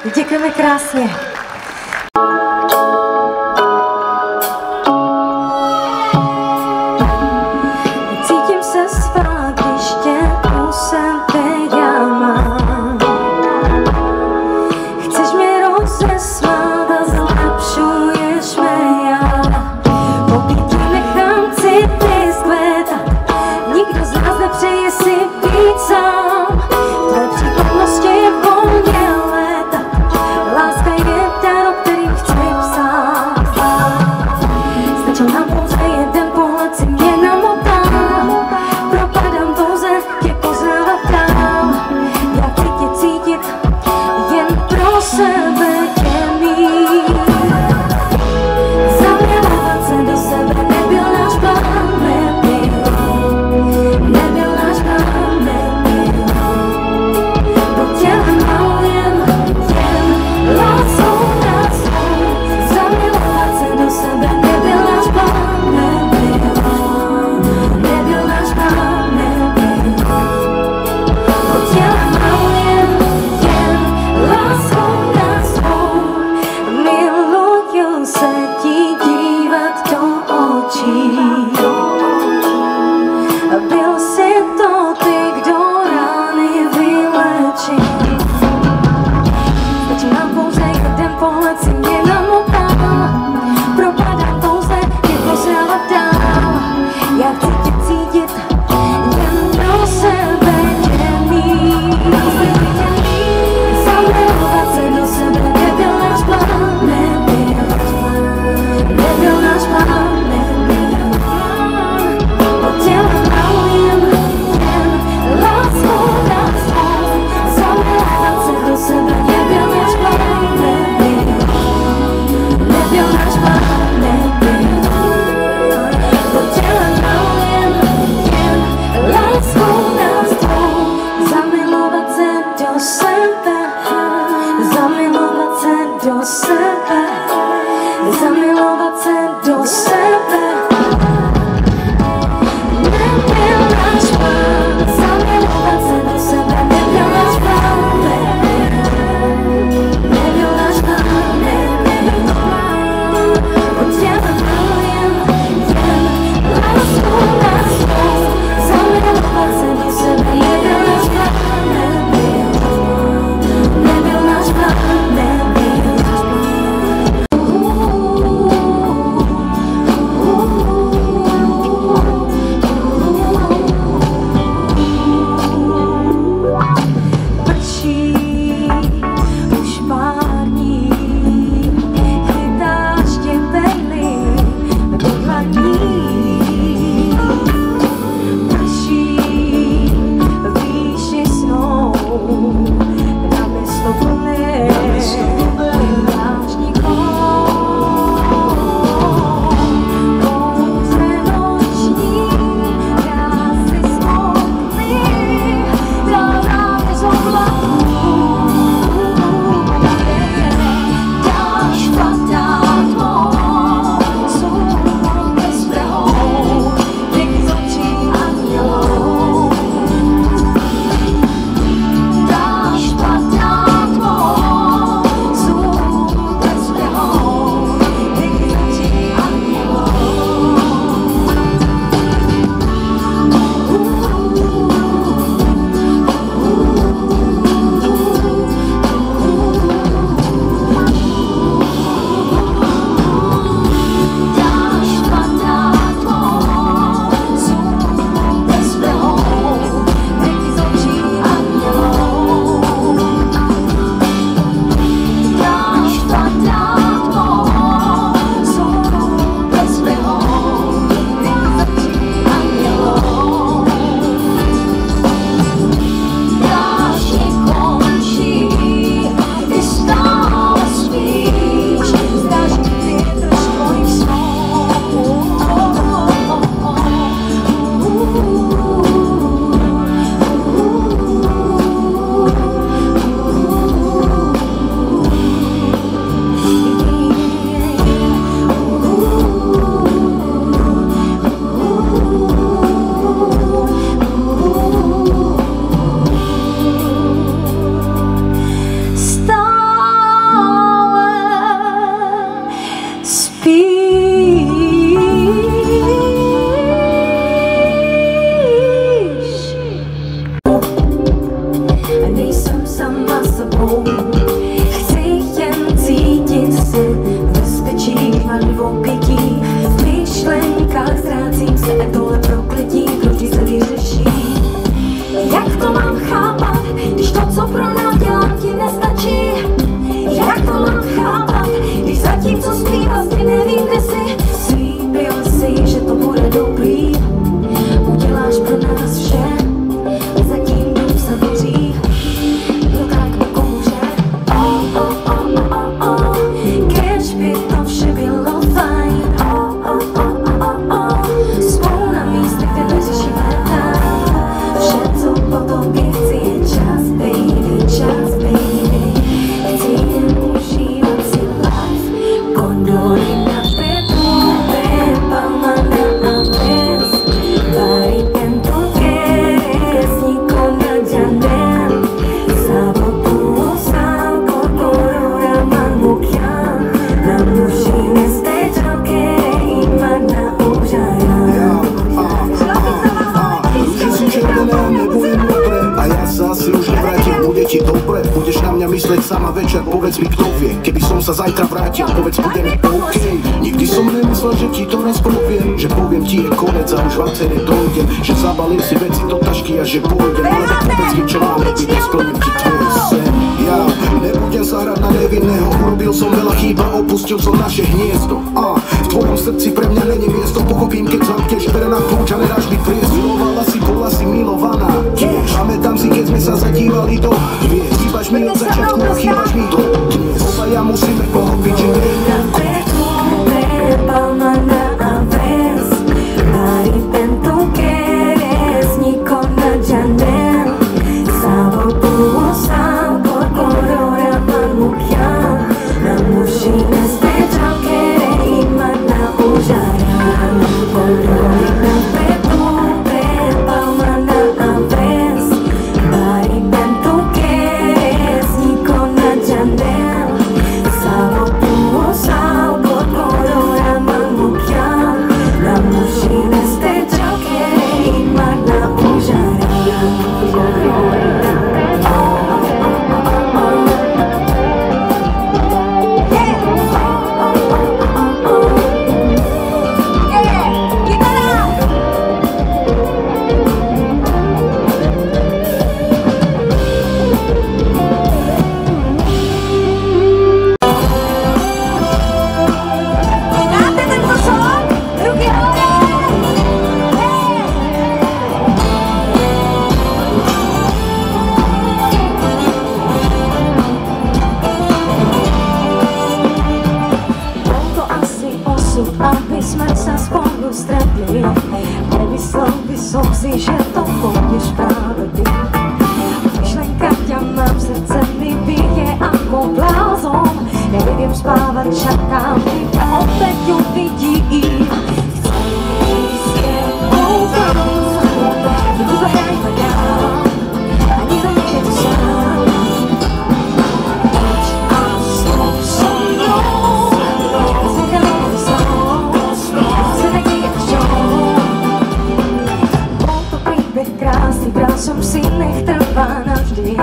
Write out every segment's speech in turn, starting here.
Děkujeme krásně. Cítím se svá, když tě u sebe já mám. Chceš mě rozesmát a zlepšuješ mé já. Obětí nechám city zkvétat, nikdo z nás nepřeje si být sám. Tvé přítomnosti je volně léta, láska je povedz mi, kto vie, keby som sa zajtra vrátil, povedz, budeme OK. Nikdy som nemyslel, že ti to raz poviem, že poviem ti je konec a už vám cene dojdem, že zabalím si veci do tašky a že pôjdem, ale povedz mi, čo mám robiť, nesplním ti tvoj sen. Ja nebudem sa hrať na nevinného, urobil som veľa chýb a opustil som naše hniezdo. A v tvojom srdci pre mňa není miesto, pochopím, keď zamkneš verná kľúč a nedáš mi priesť. Milovala si, bola si milovaná, pamätám si, keď sme sa zadívali do hviezd. Chýbaš mi od začiatku a chýbaš mi do dnes. Obaja musíme pochopiť, že aby jsme se spolu stretli. Nemyslel by som si, že to pôjdeš práve ty. Myšlenka ťa mám v srdce, mi bije ako blázon. Neviem spávať, čakám, a opäť ju vidím. Chcem ísť s tebou tam, vyberaj ma ďal, a nikto nie je tu sám. Poď a stop so mnou. Bral som si, nech trvá navždy.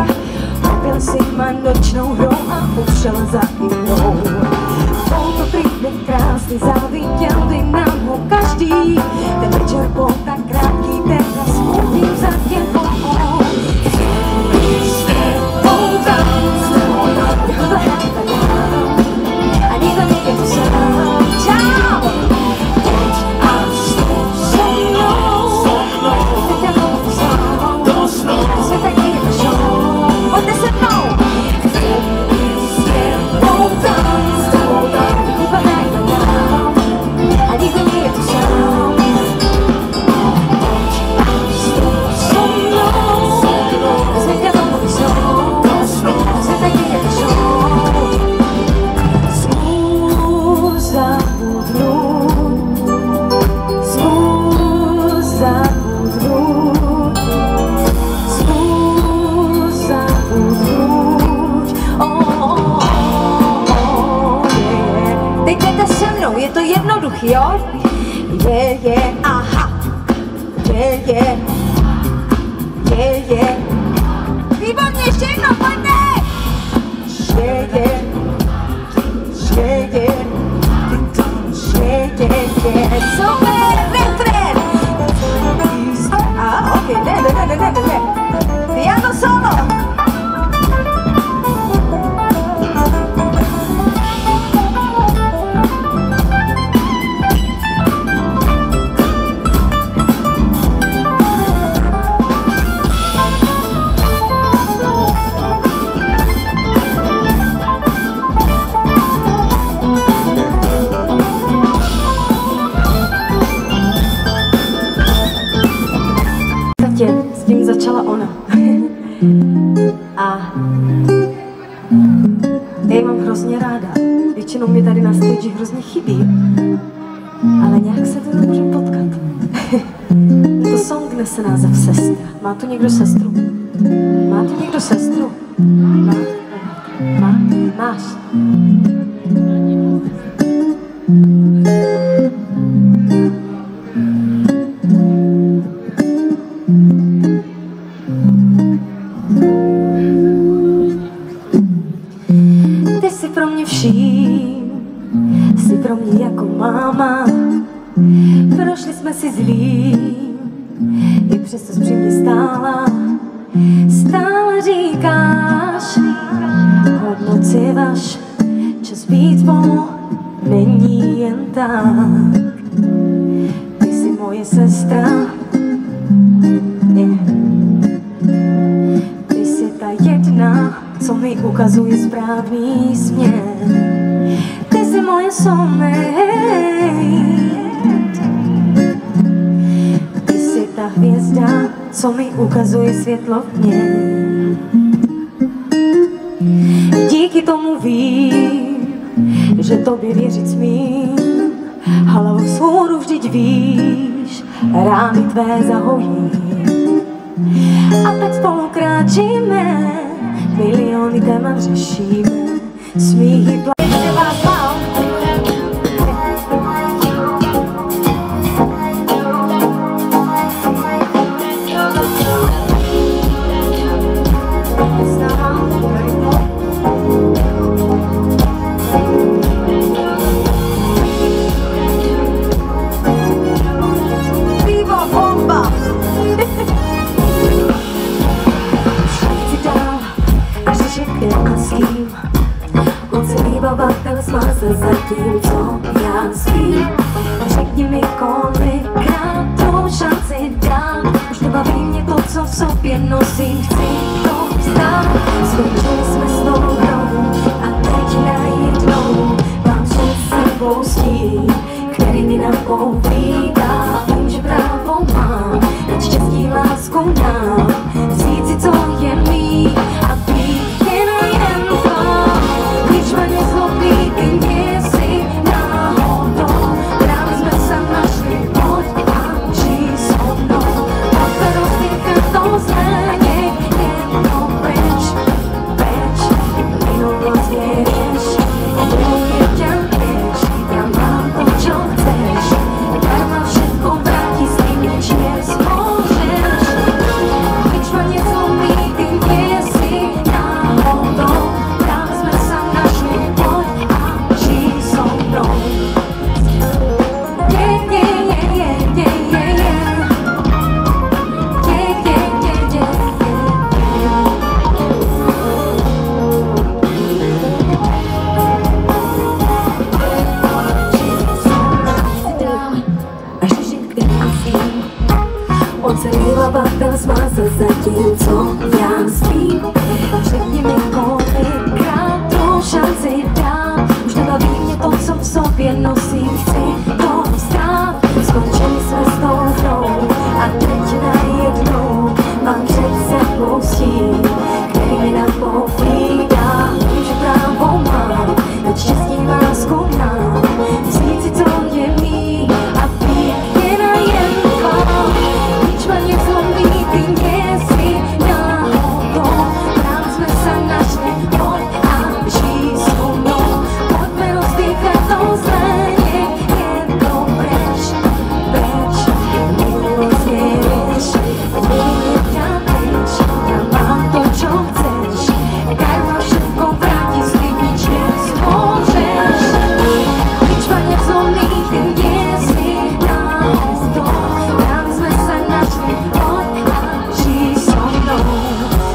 Opil si ma nočnou hrou a ušiel za inou. Bol to príbeh krásny, závidel by nám ho každý. Ten večer bol tak krátký, teraz smutím za tebou. Chcem ísť s tebou tam, vyberaj ma ďal, a nikto nie je tu sám. Čau! Poď a stop so mnou. Světa nie je to show, pojďte se mnou. Chcem ísť s tebou tam, vyberaj ma ďal, a nikto nie je tu sám. Poď a stop so mnou. Světa nový show, světa nie je to show. Skús zabudnúť, skús zabudnúť. Teď jdete se mnou, je to jednoduchý, jo? Aha. Výborně, ještě jednou, pojďte! Super, refrén! Ok, ne. Piano solo! S tím začala ona. A já ji mám hrozně ráda. Většinou mi tady na stage hrozně chybí. Ale nějak se to můžeme potkat. Je to song, nese název Sestra. Má tu někdo sestru? Má tu někdo sestru? Máš. jsme si zlí, i přesto jsi při mě stála. Stále říkáš, hodnoť si vaš, čas být spolu není jen tak. Ty jsi moje sestra, ty jsi ta jedna, co mi ukazuje správný směr. Ty jsi moje soulmate, ty jsi ta hvězda, co mi ukazuje světlo v dně. Díky tomu vím, že tobě věřit smím. Hlavu vzhůru vždyť víš, rány tvé zahojí. A tak spolu kráčíme, miliony témat řešíme. Smíchy plače vás mám. Zatím, co já spím. Řekni mi, kolikrát tu šanci dám. Už nebaví mě to, co v sobě nosím. Chci to vzdát. Skončili jsme s tou hrou a teď najednou mám před sebou stín, který mi napovídá. Vím, že právo mám, ať štěstí lásku nám. Vzít si, co je mý a být jen to. Když mě nezlobí, ty mě si náhodou. Právě jsme se našli, pojď a žij so mnou. Pojďme rozdýchat to zraně, jedno pryč, minulost věříš, oblouvě tě pryč. Já mám to, čo chceš, karma všetko vrátí, s tím nič nezmůžeš. Když mě nezlobí, ty mě si náhodou. Právě jsme se našli, pojď a žij so mnou. On se vylabatel smázl zatím, co já spím. Řekni mi, kolikrát tu šanci dám. Už nebaví mě to, co v sobě nosím. Chci to vzdát. Skončili jsme s tou hrou a teď najednou mám před sebou stín, který mi napovídá. Vím, že právo mám, ať štěstí lásku nám. Vzít si, co je mý a být jen a jen tvá. Když mě nezlomí, ty mě si náhodou. Právě jsme se našli, pojď a žij so mnou. Pojďme rozdýchat to zraně, je to pryč, minulost věříš, oblouvě tě pryč. Já mám to, čo chceš, karma všetko vrátí, s tím nič nezmůžeš. Když mě nezlomí, ty mě si náhodou. Právě jsme se našli, pojď a žij so mnou.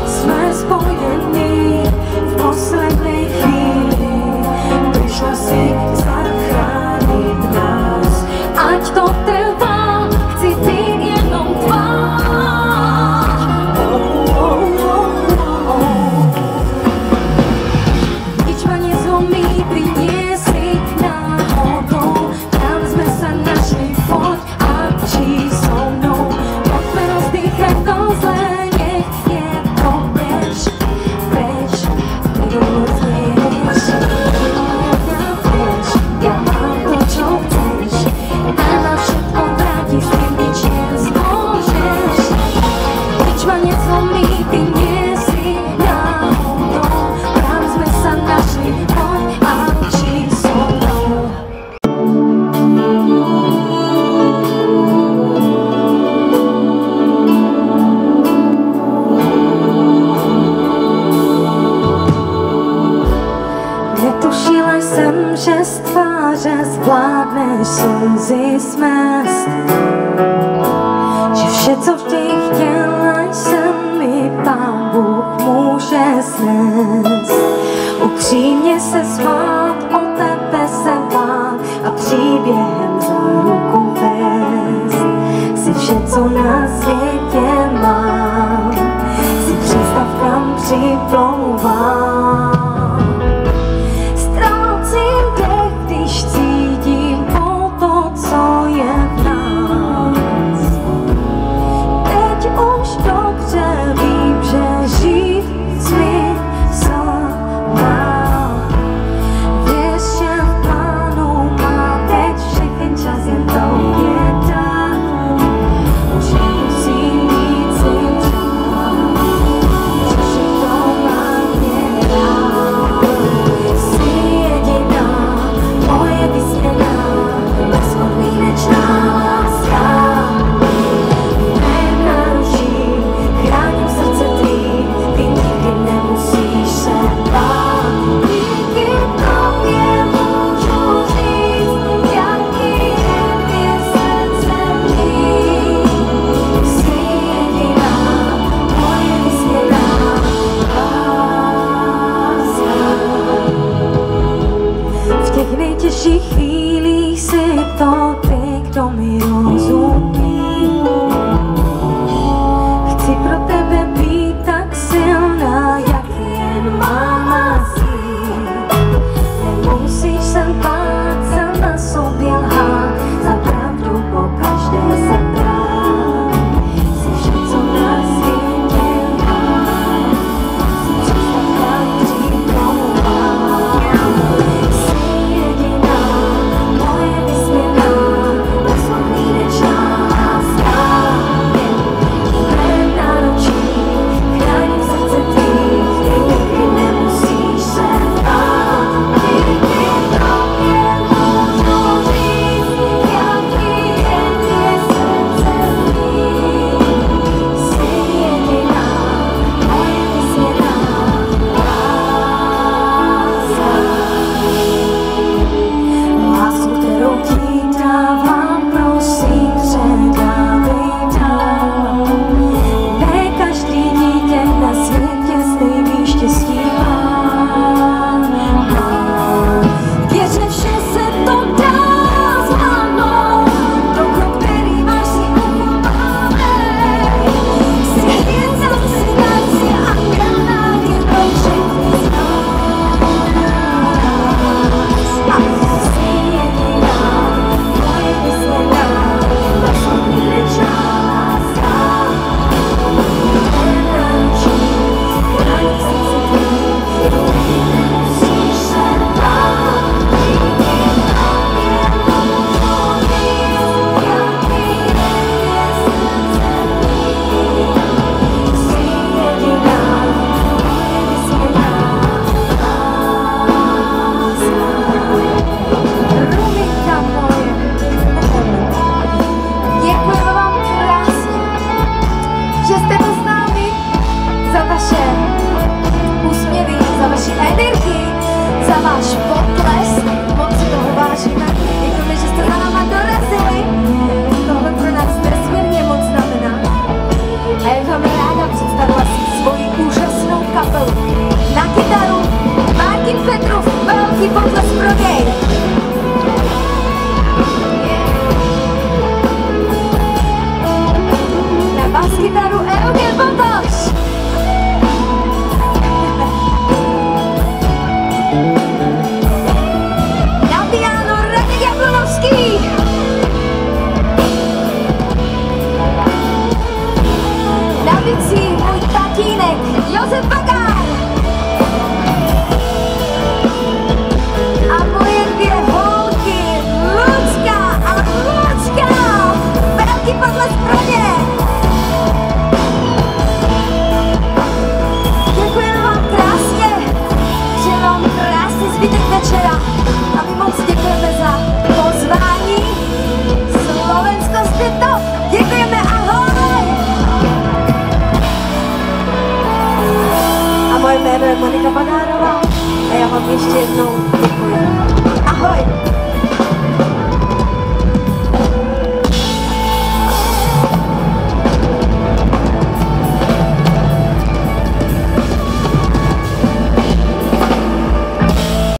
Jsme spojení v poslední chvíli, přišla si zachránit nás. Ať to trvá, chci být jenom tvá. Když mě nezlomí, ty mě si náhodou. Právě jsme se našli, pojď a žij so mnou. Pojďme rozdýchat to zraně, je to pryč, minulost věříš, já mám to, čo chceš, karma všetko vrátí, s tím nič nezmůžeš. Když mě nezlomí, ty mě si náhodou. Právě jsme se našli, pojď a žij so mnou. Netušila jsem, že z tváře zvládneš slzy smést. upřímně se smát, o tebe se bát a příběhem za ruku vést. Si vše, co na světě mám, si přístav, kam připlouvám. Ztrácím dech, když cítím po to, co je v nás. Teď už dobře vím, že žít smysl má. Věř, že v plánu má teď všechny čas, jen to je dát. Už nemusím víc si přát, že všechno mám je rád. Jsi jediná, moje vysněná, bezpodmínečná láska. V mém náručí chráním srdce tvý, ty nikdy nemusíš se bát. Díky tobě můžu říct, jaký je tvě srdce mý. Jsi jediná, moje vysněná láska. V těch nejtěžších chvílích si to ty, kdo mi rozumí. Chci pro tebe být tak silná, jak jen máma síl. Nemusíš se bát, sama sobě lhát, za pravdu pokaždé se brát. Jsi vše, co na světě mám, jsi přístav, kam připlouvám. Jsi jediná, moje vysněná, bezpodmínečná láska. V mém náručí chráním srdce tvý, ty nikdy nemusíš se bát. Díky tobě můžu říct, jaký je tvě srdce mý. Jsi jediná, moje vysněná láska. Lásku, kterou ti dávám, prosím, předávej dál. Ne každý dítě na světě stejný štěstí má. Věř, že vše se to dá zvládnout, to krok, který máš, si uchopávej. Jsi hvězda, jsi naděje a kanál je pro všechny z nás. Jsi jediná, moje vysněná, bezpodmínečná láska. V mém náručí chráním srdce tvý, ty nikdy nemusíš se bát. Díky tobě můžu říct, jaký je tvě srdce mý. Jsi jediná, moje vysněná láska. Ruminka moje, děkujeme vám krásně, že jste tu s námi, za vaše úsměvy, za vaši energii, za váš potlesk, moc si toho vážíme. Děkujeme, že jste za náma dorazili, tohle pro nás nesmírně moc znamená. A jak vám ráda představila si svoji úžasnou kapelu. Na kytaru Martin Petrův, velký potlesk pro něj. Na baskytaru Eugen Botoš. Na piano Radek Jablonovský. Na bicí můj tatínek Josef Bagár. A moje dvě holky Lucka a Lucka. Velký potlesk pro ně. Děkujeme vám krásně, přejeme vám krásný zbytek večera a my moc děkujeme za pozvání. Slovensko jste to, děkujeme, ahoj! A moje jméno je Monika Bagárová a já vám ještě jednou děkuji. Ahoj!